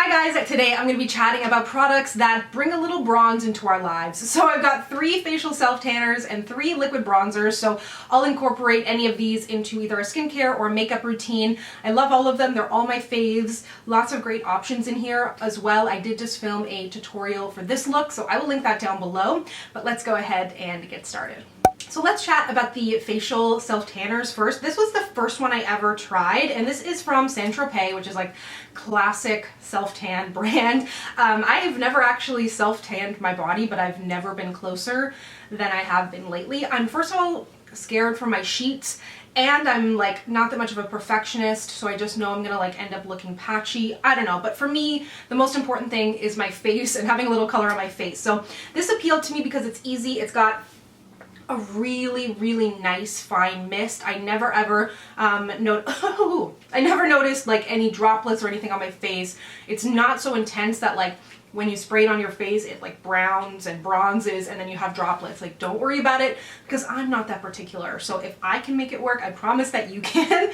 Hi guys, today I'm going to be chatting about products that bring a little bronze into our lives. So I've got 3 facial self-tanners and 3 liquid bronzers, so I'll incorporate any of these into either a skincare or makeup routine. I love all of them, they're all my faves. Lots of great options in here as well. I did just film a tutorial for this look, so I will link that down below, but let's go ahead and get started. So let's chat about the facial self-tanners first. This was the first one I ever tried, and this is from Saint-Tropez, which is like classic self-tan brand. I've never actually self-tanned my body, but I've never been closer than I have been lately. I'm first of all scared for my sheets, and I'm like not that much of a perfectionist, so I just know I'm gonna like end up looking patchy. I don't know, but for me, the most important thing is my face and having a little color on my face. So this appealed to me because it's easy. It's got a really nice fine mist. I never ever I never noticed like any droplets or anything on my face. It's not so intense that like when you spray it on your face it like browns and bronzes and then you have droplets. Like, don't worry about it because I'm not that particular. So if I can make it work, I promise that you can.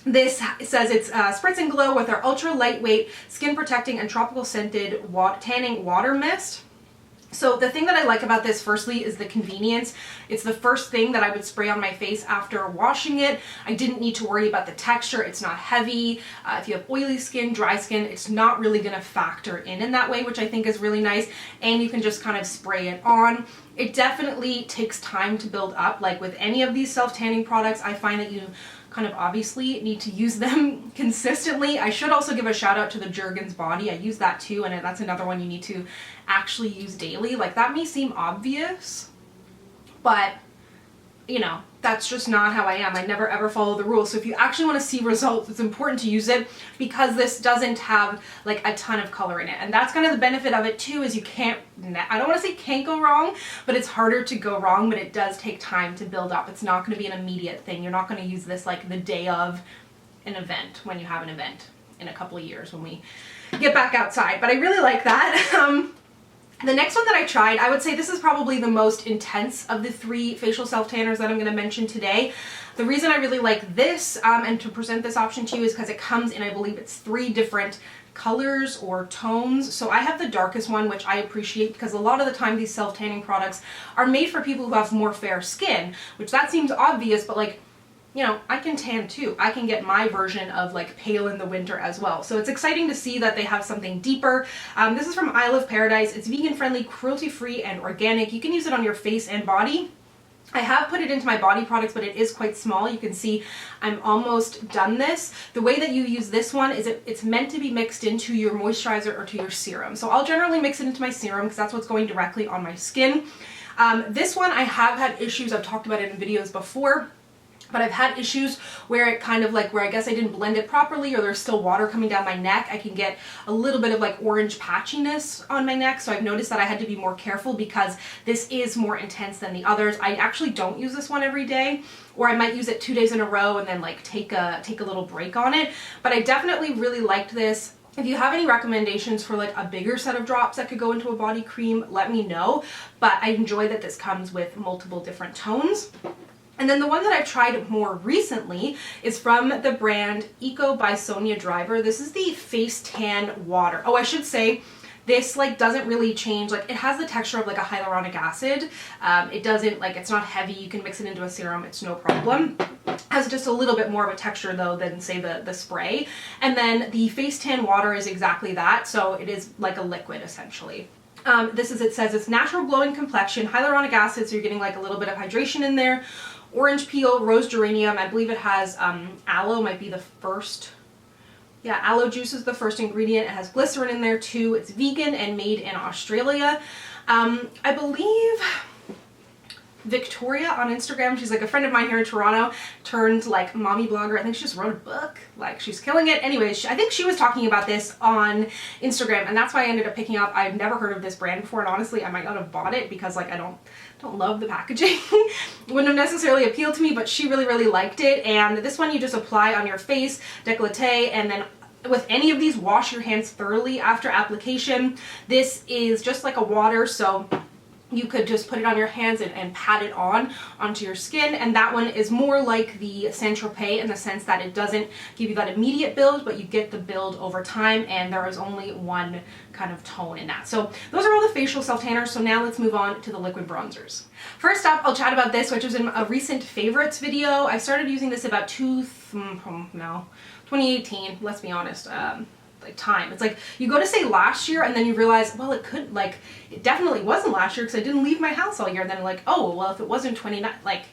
This says it's Spritz and Glow with our ultra lightweight, skin protecting and tropical scented tanning water mist. So the thing that I like about this firstly is the convenience. It's the first thing that I would spray on my face after washing it. I didn't need to worry about the texture. It's not heavy. If you have oily skin, dry skin, it's not really going to factor in that way, which I think is really nice. And you can just kind of spray it on. It definitely takes time to build up. Like with any of these self-tanning products, I find that you kind of obviously need to use them consistently. I should also give a shout out to the Jergens Body. I use that too, and that's another one you need to actually use daily. Like, that may seem obvious, but you know, that's just not how I am. I never ever follow the rules. So if you actually want to see results, it's important to use it because this doesn't have like a ton of color in it. And that's kind of the benefit of it too, is you can't, I don't want to say can't go wrong, but it's harder to go wrong, but it does take time to build up. It's not going to be an immediate thing. You're not going to use this like the day of an event, when you have an event in a couple of years when we get back outside. But I really like that. The next one that I tried, I would say this is probably the most intense of the 3 facial self-tanners that I'm going to mention today. The reason I really like this and to present this option to you is because it comes in, I believe it's 3 different colors or tones. So I have the darkest one, which I appreciate because a lot of the time these self-tanning products are made for people who have more fair skin, which that seems obvious, but like, you know, I can tan too. I can get my version of like pale in the winter as well. So it's exciting to see that they have something deeper. This is from Isle of Paradise. It's vegan friendly, cruelty free and organic. You can use it on your face and body. I have put it into my body products, but it is quite small. You can see I'm almost done this. The way that you use this one is it's meant to be mixed into your moisturizer or to your serum. So I'll generally mix it into my serum because that's what's going directly on my skin. This one I have had issues. I've talked about it in videos before. But I've had issues where it kind of like, where I guess I didn't blend it properly or there's still water coming down my neck. I can get a little bit of like orange patchiness on my neck. So I've noticed that I had to be more careful because this is more intense than the others. I actually don't use this one every day, or I might use it 2 days in a row and then like take a little break on it. But I definitely really liked this. If you have any recommendations for like a bigger set of drops that could go into a body cream, let me know. But I enjoy that this comes with multiple different tones. And then the one that I've tried more recently is from the brand Eco by Sonia Driver. This is the Face Tan Water. Oh, I should say this like doesn't really change. Like, it has the texture of like a hyaluronic acid. It doesn't like, it's not heavy. You can mix it into a serum. It's no problem. It has just a little bit more of a texture though than say the spray. And then the Face Tan Water is exactly that. So it is like a liquid essentially. It says it's natural glowing complexion, hyaluronic acid. So you're getting like a little bit of hydration in there. Orange peel, rose geranium, I believe it has aloe might be the first. Yeah, aloe juice is the first ingredient. It has glycerin in there too. It's vegan and made in Australia. I believe Victoria on Instagram, she's like a friend of mine here in Toronto, turned like mommy blogger. I think she just wrote a book. Like, she's killing it. Anyways, I think she was talking about this on Instagram, and that's why I ended up picking up. I've never heard of this brand before, and honestly, I might not have bought it because like I don't love the packaging. Wouldn't have necessarily appealed to me, but she really liked it. And this one you just apply on your face, décolleté, and then with any of these, wash your hands thoroughly after application. This is just like a water, so you could just put it on your hands and pat it onto your skin. And that one is more like the Saint-Tropez in the sense that it doesn't give you that immediate build, but you get the build over time, and there is only one kind of tone in that. So those are all the facial self-tanners. So now let's move on to the liquid bronzers. First up, I'll chat about this, which was in a recent favorites video. I started using this about 2018, let's be honest. Like time. It's like you go to say last year and then you realize, well, it could, like, it definitely wasn't last year because I didn't leave my house all year. And then like, oh, well, if it wasn't 29, like,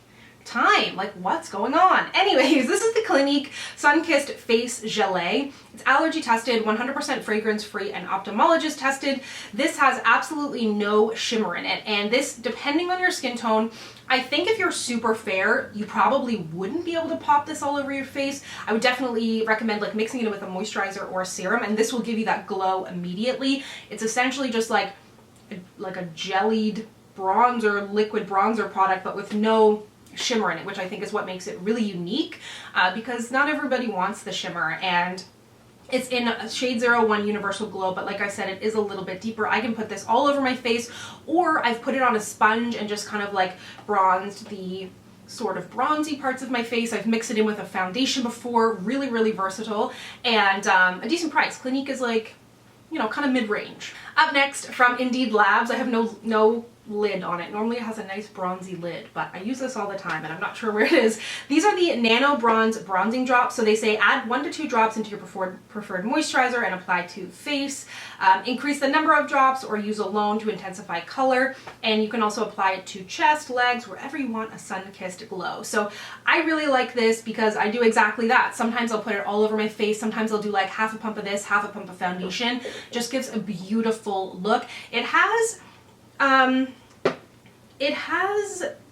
time, like, what's going on? Anyways, this is the Clinique Sun-Kissed Face Gelée. It's allergy tested, 100% fragrance free, and ophthalmologist tested. This has absolutely no shimmer in it, and this, depending on your skin tone, I think if you're super fair, you probably wouldn't be able to pop this all over your face. I would definitely recommend like mixing it with a moisturizer or a serum, and this will give you that glow immediately. It's essentially just like a jellied bronzer, liquid bronzer product, but with no shimmer in it, which I think is what makes it really unique, because not everybody wants the shimmer. And it's in shade 01 Universal Glow, but like I said, it is a little bit deeper. I can put this all over my face, or I've put it on a sponge and just kind of like bronzed the sort of bronzy parts of my face. I've mixed it in with a foundation before. Really, really versatile, and a decent price. Clinique is like, you know, kind of mid-range. Up next, from Indeed Labs, I have no lid on it. Normally it has a nice bronzy lid, but I use this all the time and I'm not sure where it is. These are the Nano Bronze Bronzing Drops. So they say add 1 to 2 drops into your preferred moisturizer and apply to face. Increase the number of drops or use alone to intensify color. And you can also apply it to chest, legs, wherever you want a sun-kissed glow. So I really like this because I do exactly that. Sometimes I'll put it all over my face. Sometimes I'll do like half a pump of this, half a pump of foundation. Just gives a beautiful look.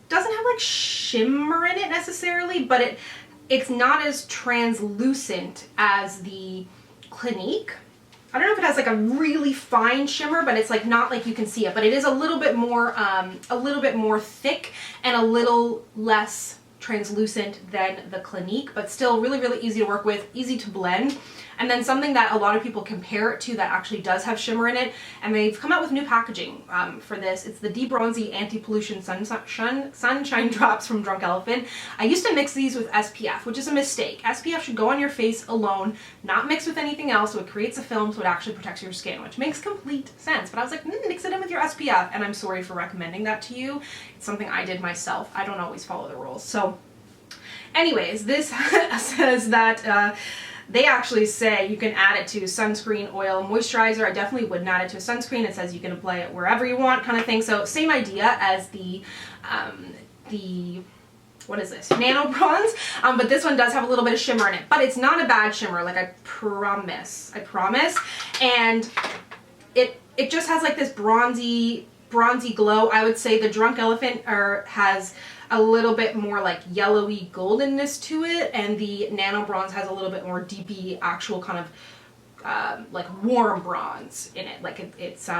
Doesn't have like shimmer in it necessarily, but it's not as translucent as the Clinique. I don't know if it has like a really fine shimmer, but it's like not like you can see it, but it is a little bit more thick and a little less translucent than the Clinique, but still really, really easy to work with, easy to blend. And then something that a lot of people compare it to that actually does have shimmer in it, and they've come out with new packaging for this. It's the Deep Bronzy Anti-Pollution Sunshine Drops from Drunk Elephant. I used to mix these with SPF, which is a mistake. SPF should go on your face alone, not mixed with anything else, so it creates a film so it actually protects your skin, which makes complete sense. But I was like, mix it in with your SPF, and I'm sorry for recommending that to you. It's something I did myself. I don't always follow the rules. So anyways, this says that they actually say you can add it to sunscreen, oil, moisturizer. I definitely wouldn't add it to a sunscreen. It says you can apply it wherever you want, kind of thing. So same idea as the what is this? Nano Bronze, but this one does have a little bit of shimmer in it, but it's not a bad shimmer, like I promise. And it just has like this bronzy glow. I would say the Drunk Elephant has a little bit more like yellowy goldenness to it, and the Nano Bronze has a little bit more deepy actual kind of like warm bronze in it. Like it's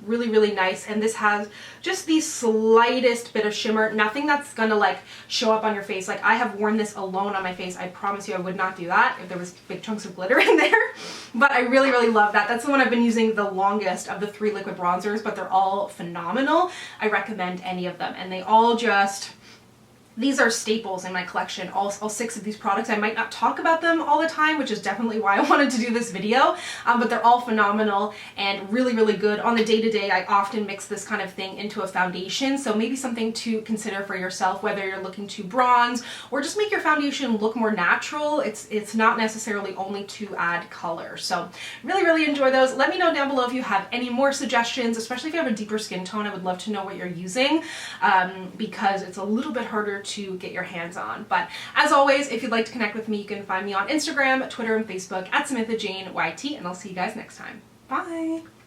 really, really nice, and this has just the slightest bit of shimmer, nothing that's gonna like show up on your face. Like I have worn this alone on my face. I promise you I would not do that if there was big chunks of glitter in there, but I really, really love that. That's the one I've been using the longest of the 3 liquid bronzers, but they're all phenomenal. I recommend any of them, and they all just, these are staples in my collection, all 6 of these products. I might not talk about them all the time, which is definitely why I wanted to do this video, but they're all phenomenal and really, really good. On the day-to-day, I often mix this kind of thing into a foundation, so maybe something to consider for yourself, whether you're looking to bronze or just make your foundation look more natural. It's not necessarily only to add color. So really, really enjoy those. Let me know down below if you have any more suggestions, especially if you have a deeper skin tone. I would love to know what you're using, because it's a little bit harder to get your hands on. But as always, if you'd like to connect with me, you can find me on Instagram, Twitter, and Facebook at SamanthaJaneYT, and I'll see you guys next time. Bye!